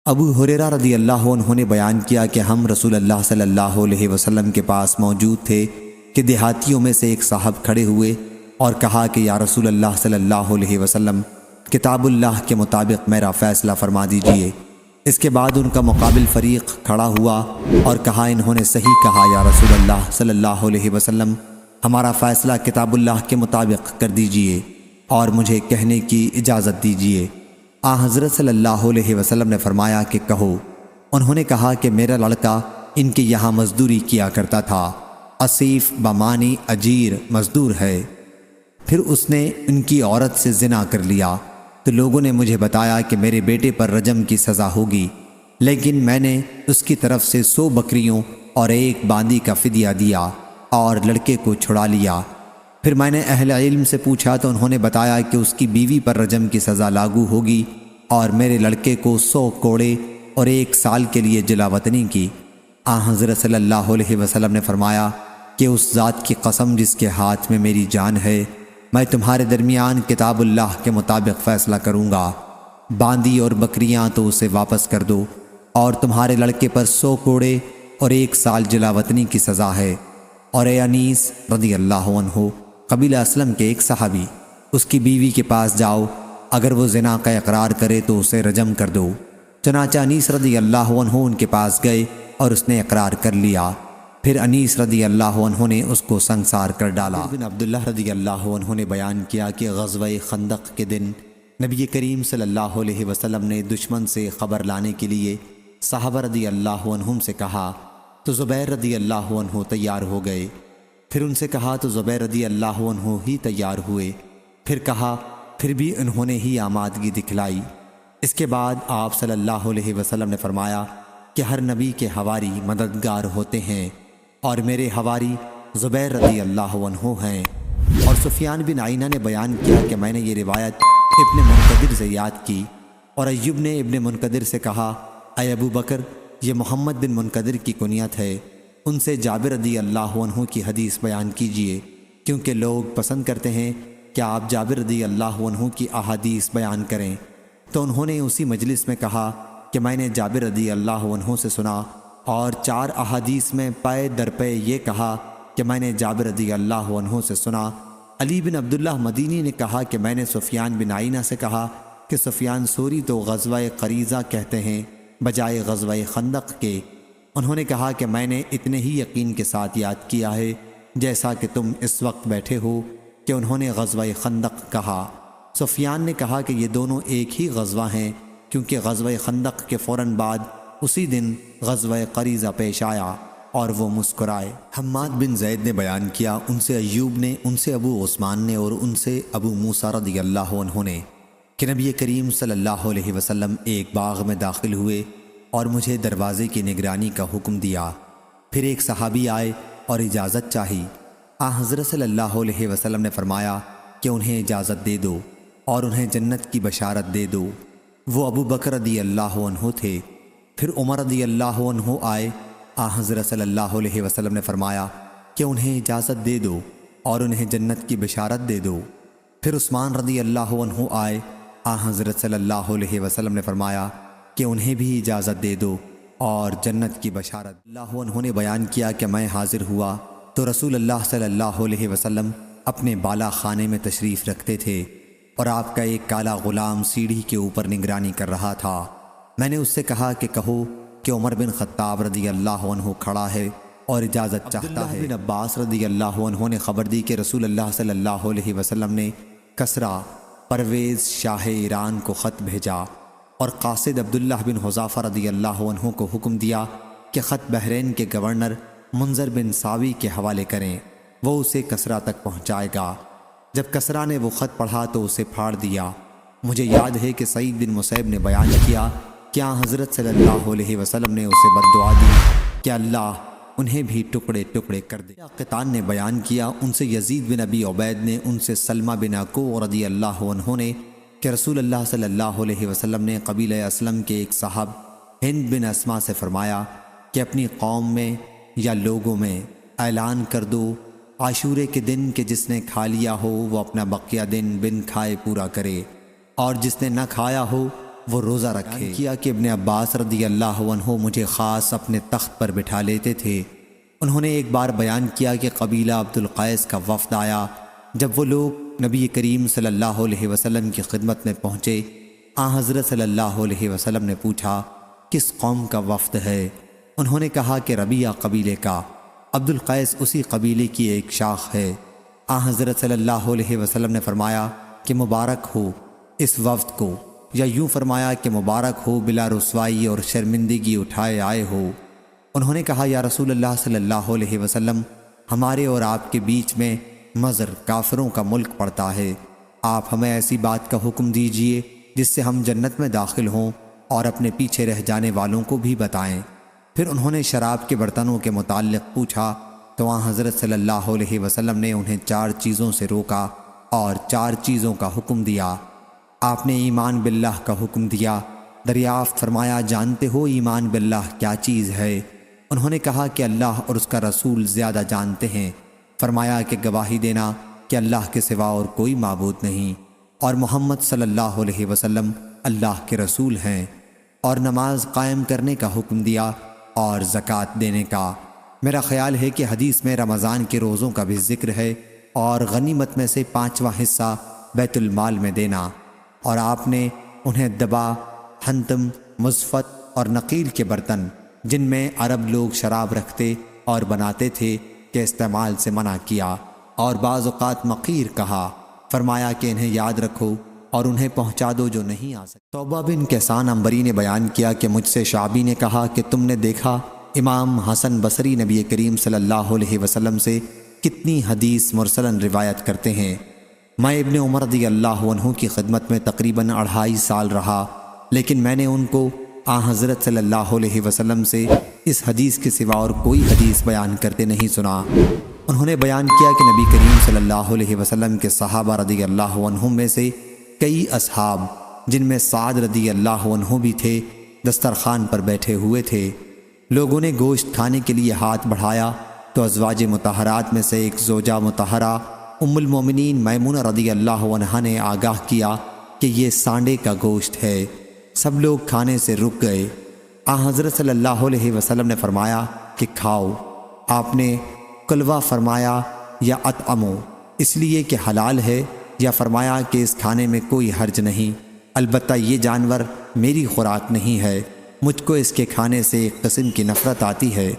ابو ہریرہ رضی اللہ عنہ نے بیان کیا کہ ہم رسول اللہ صلی اللہ علیہ وسلم کے پاس موجود تھے کہ دیہاتیوں میں سے ایک صاحب کھڑے ہوئے اور کہا کہ یا رسول اللہ صلی اللہ علیہ وسلم، کتاب اللہ کے مطابق میرا فیصلہ فرما دیجئے۔ اس کے بعد ان کا مقابل فریق کھڑا ہوا اور کہا انہوں نے صحیح کہا یا رسول اللہ صلی اللہ علیہ وسلم، ہمارا فیصلہ کتاب اللہ کے مطابق کر دیجئے اور مجھے کہنے کی اجازت دیجئے۔ حضرت صلی اللہ علیہ وسلم نے فرمایا کہ کہو۔ انہوں نے کہا کہ میرا لڑکا ان کے یہاں مزدوری کیا کرتا تھا، اسیف بمانی اجیر مزدور ہے۔ پھر اس نے ان کی عورت سے زنا کر لیا تو لوگوں نے مجھے بتایا کہ میرے بیٹے پر رجم کی سزا ہوگی، لیکن میں نے اس کی طرف سے 100 بکریوں اور ایک باندی کا فدیہ دیا اور لڑکے کو چھڑا لیا۔ پھر میں نے اہل علم سے پوچھا تو انہوں نے بتایا کہ اس کی بیوی پر رجم کی سزا لاگو ہوگی اور میرے لڑکے کو 100 کوڑے اور 1 سال کے لیے جلا وطنی کی۔ حضرت صلی اللہ علیہ وسلم نے فرمایا کہ اس ذات کی قسم جس کے ہاتھ میں میری جان ہے، میں تمہارے درمیان کتاب اللہ کے مطابق فیصلہ کروں گا۔ باندی اور بکریاں تو اسے واپس کر دو، اور تمہارے لڑکے پر 100 کوڑے اور 1 سال جلا وطنی کی سزا ہے۔ اور اے انیس رضی اللہ عنہ، قبیلہ اسلم کے ایک صحابی، اس کی بیوی کے پاس جاؤ، اگر وہ زنا کا اقرار کرے تو اسے رجم کر دو۔ چنانچہ انیس رضی اللہ عنہ ان کے پاس گئے اور اس نے اقرار کر لیا۔ پھر انیس رضی اللہ عنہ نے اس کو سنگسار کر ڈالا۔ بن عبداللہ رضی اللہ عنہ نے بیان کیا کہ غزوہ خندق کے دن نبی کریم صلی اللہ علیہ وسلم نے دشمن سے خبر لانے کے لیے صحابہ رضی اللہ عنہم سے کہا تو زبیر رضی اللہ عنہ تیار ہو گئے۔ پھر ان سے کہا تو زبیر رضی اللہ عنہ ہی تیار ہوئے۔ پھر کہا، پھر بھی انہوں نے ہی آمادگی دکھلائی۔ اس کے بعد آپ صلی اللہ علیہ وسلم نے فرمایا کہ ہر نبی کے حواری مددگار ہوتے ہیں، اور میرے حواری زبیر رضی اللہ عنہ ہیں۔ اور سفیان بن عینہ نے بیان کیا کہ میں نے یہ روایت ابن منقدر سے یاد کی، اور ایوب نے ابن منقدر سے کہا، اے ابو بکر، یہ محمد بن منقدر کی کنیت ہے، ان سے جابر رضی اللہ عنہ کی حدیث بیان کیجئے، کیونکہ لوگ پسند کرتے ہیں کہ آپ جابر رضی اللہ عنہ کی احادیث بیان کریں۔ تو انہوں نے اسی مجلس میں کہا کہ میں نے جابر رضی اللہ عنہ سے سنا، اور 4 احادیث میں پے در پے یہ کہا کہ میں نے جابر رضی اللہ عنہ سے سنا۔ علی بن عبداللہ مدینی نے کہا کہ میں نے سفیان بن عینہ سے کہا کہ سفیان ثوری تو غزوہ قریظہ کہتے ہیں بجائے غزوہ خندق کے۔ انہوں نے کہا کہ میں نے اتنے ہی یقین کے ساتھ یاد کیا ہے جیسا کہ تم اس وقت بیٹھے ہو کہ انہوں نے غزوہ خندق کہا۔ سفیان نے کہا کہ یہ دونوں ایک ہی غزوہ ہیں، کیونکہ غزوہ خندق کے فوراً بعد اسی دن غزوہ قریظہ پیش آیا، اور وہ مسکرائے۔ حماد بن زید نے بیان کیا، ان سے ایوب نے، ان سے ابو عثمان نے، اور ان سے ابو موسیٰ رضی اللہ عنہ نے، کہ نبی کریم صلی اللہ علیہ وسلم ایک باغ میں داخل ہوئے اور مجھے دروازے کی نگرانی کا حکم دیا۔ پھر ایک صحابی آئے اور اجازت چاہی۔ حضرت صلی اللہ علیہ وسلم نے فرمایا کہ انہیں اجازت دے دو اور انہیں جنت کی بشارت دے دو۔ وہ ابو بکر رضی اللہ عنہ تھے۔ پھر عمر رضی اللہ عنہ آئے۔ حضرت صلی اللہ علیہ وسلم نے فرمایا کہ انہیں اجازت دے دو اور انہیں جنت کی بشارت دے دو۔ پھر عثمان رضی اللہ عنہ آئے۔ حضرت صلی اللہ علیہ وسلم نے فرمایا کہ انہیں بھی اجازت دے دو اور جنت کی بشارت۔ اللہ عنہ نے بیان کیا کہ میں حاضر ہوا تو رسول اللہ صلی اللہ علیہ وسلم اپنے بالا خانے میں تشریف رکھتے تھے، اور آپ کا ایک کالا غلام سیڑھی کے اوپر نگرانی کر رہا تھا۔ میں نے اس سے کہا کہ کہو کہ عمر بن خطاب رضی اللہ عنہ کھڑا ہے اور اجازت چاہتا ہے۔ بن عباس رضی اللہ عنہ نے خبر دی کہ رسول اللہ صلی اللہ علیہ وسلم نے کسریٰ پرویز شاہ ایران کو خط بھیجا، اور قاصد عبداللہ بن حذافہ رضی اللہ عنہ کو حکم دیا کہ خط بحرین کے گورنر منذر بن ساوی کے حوالے کریں، وہ اسے کسریٰ تک پہنچائے گا۔ جب کسریٰ نے وہ خط پڑھا تو اسے پھاڑ دیا۔ مجھے یاد ہے کہ سعید بن مسیب نے بیان کیا کہ حضرت صلی اللہ علیہ وسلم نے اسے بددعا دی کہ اللہ انہیں بھی ٹکڑے ٹکڑے کر دے۔ قطان نے بیان کیا، ان سے یزید بن ابی عبید نے، ان سے سلمہ بن اکوع رضی اللہ عنہ نے، کہ رسول اللہ صلی اللہ علیہ وسلم نے قبیلہ اسلم کے ایک صاحب ہند بن اسما سے فرمایا کہ اپنی قوم میں یا لوگوں میں اعلان کر دو عاشورے کے دن کہ جس نے کھا لیا ہو وہ اپنا بقیہ دن بن کھائے پورا کرے، اور جس نے نہ کھایا ہو وہ روزہ رکھے۔ کیا کہ ابن عباس رضی اللہ عنہ مجھے خاص اپنے تخت پر بٹھا لیتے تھے۔ انہوں نے ایک بار بیان کیا کہ قبیلہ عبد القیس کا وفد آیا۔ جب وہ لوگ نبی کریم صلی اللہ علیہ وسلم کی خدمت میں پہنچے، حضرت صلی اللہ علیہ وسلم نے پوچھا کس قوم کا وفد ہے؟ انہوں نے کہا کہ ربیعہ قبیلے کا۔ عبد القیس اسی قبیلے کی ایک شاخ ہے۔ حضرت صلی اللہ علیہ وسلم نے فرمایا کہ مبارک ہو اس وفد کو، یا یوں فرمایا کہ مبارک ہو بلا رسوائی اور شرمندگی اٹھائے آئے ہو۔ انہوں نے کہا یا رسول اللہ صلی اللہ علیہ وسلم، ہمارے اور آپ کے بیچ میں مضر کافروں کا ملک پڑتا ہے، آپ ہمیں ایسی بات کا حکم دیجئے جس سے ہم جنت میں داخل ہوں اور اپنے پیچھے رہ جانے والوں کو بھی بتائیں۔ پھر انہوں نے شراب کے برتنوں کے متعلق پوچھا تو حضرت صلی اللہ علیہ وسلم نے انہیں 4 چیزوں سے روکا اور 4 چیزوں کا حکم دیا۔ آپ نے ایمان باللہ کا حکم دیا۔ دریافت فرمایا جانتے ہو ایمان باللہ کیا چیز ہے؟ انہوں نے کہا کہ اللہ اور اس کا رسول زیادہ جانتے ہیں۔ فرمایا کہ گواہی دینا کہ اللہ کے سوا اور کوئی معبود نہیں اور محمد صلی اللہ علیہ وسلم اللہ کے رسول ہیں، اور نماز قائم کرنے کا حکم دیا اور زکوٰۃ دینے کا۔ میرا خیال ہے کہ حدیث میں رمضان کے روزوں کا بھی ذکر ہے اور غنیمت میں سے 5واں حصہ بیت المال میں دینا۔ اور آپ نے انہیں دبا، حنتم، مزفت اور نقیل کے برتن جن میں عرب لوگ شراب رکھتے اور بناتے تھے کے استعمال سے منع کیا، اور بعض اوقات مقیر کہا۔ فرمایا کہ انہیں یاد رکھو اور انہیں پہنچا دو جو نہیں آ سکتے۔ توبہ بن کیسان عنبری نے بیان کیا کہ مجھ سے شعبی نے کہا کہ تم نے دیکھا امام حسن بصری نبی کریم صلی اللہ علیہ وسلم سے کتنی حدیث مرسلاً روایت کرتے ہیں۔ میں ابن عمر رضی اللہ عنہ کی خدمت میں تقریباً 2.5 سال رہا، لیکن میں نے ان کو حضرت صلی اللہ علیہ وسلم سے اس حدیث کے سوا اور کوئی حدیث بیان کرتے نہیں سنا۔ انہوں نے بیان کیا کہ نبی کریم صلی اللہ علیہ وسلم کے صحابہ رضی اللہ عنہم میں سے کئی اصحاب، جن میں سعد رضی اللہ عنہ بھی تھے، دسترخوان پر بیٹھے ہوئے تھے۔ لوگوں نے گوشت کھانے کے لیے ہاتھ بڑھایا تو ازواج مطہرات میں سے ایک زوجہ مطہرہ ام المومنین میمونہ رضی اللہ عنہا نے آگاہ کیا کہ یہ سانڈے کا گوشت ہے۔ سب لوگ کھانے سے رک گئے۔ حضرت صلی اللہ علیہ وسلم نے فرمایا کہ کھاؤ۔ آپ نے کلوہ فرمایا یا اطعمو، اس لیے کہ حلال ہے، یا فرمایا کہ اس کھانے میں کوئی حرج نہیں، البتہ یہ جانور میری خوراک نہیں ہے، مجھ کو اس کے کھانے سے ایک قسم کی نفرت آتی ہے۔